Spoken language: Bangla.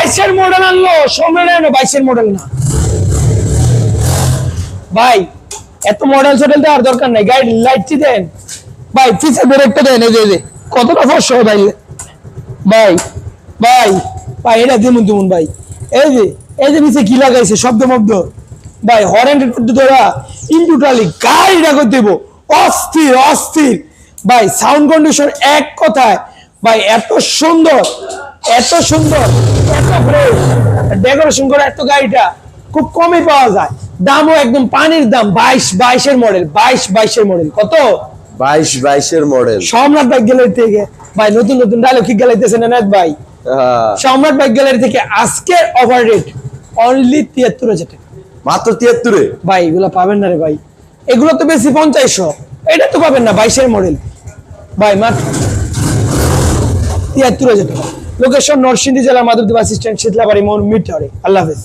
22-এর মডেল আনলো, সম্মেলন 22-এর মডেল না ভাই, এত মডেল চডেল দেওয়ার দরকার নাই, গাড়ি লাইটটি দেন ভাই, পিছে ব্রেকটা দেন, এই যে কতটা ফর্স হয় ভাই, ভাই ভাই ভাই এটা দিমুন ভাই, এই যে নিচে কি লাগাইছে শব্দ মব্দ ভাই, হরেন ধরা ইনটুটালি গাড়িটা করে দেবো অস্থির অস্থির ভাই, সাউন্ড কন্ডিশন এক কথায় ভাই, এত সুন্দর এত সুন্দর, এত ফ্রেশ ডেকোরেশন করে এত গাড়িটা খুব কমই পাওয়া যায়, দামও একদম পানির দাম। 22-এর মডেল, 22-এর মডেল, কত 22-এর মডেল। সম্রাট বাইক গ্যালারি থেকে ভাই নতুন নতুন ডায়লগ কি গালাইতেছেন এনায়েত ভাই, সম্রাট বাইক গ্যালারি থেকে আজকের অফার রেট অনলি 73,000 টাকা, মাত্র 73 এ ভাই এগুলো পাবেন না রে ভাই, এগুলো তো বেশি 50, এটা তো পাবেন না 22-এর মডেল ভাই, মাত্র 73,000 টাকা। লোকেশন নরসিংদী জেলা মাধবদী বাস স্ট্যান্ড, শীতলাবাড়ি মোড়, মিরটরে। আল্লাহ হাফেজ।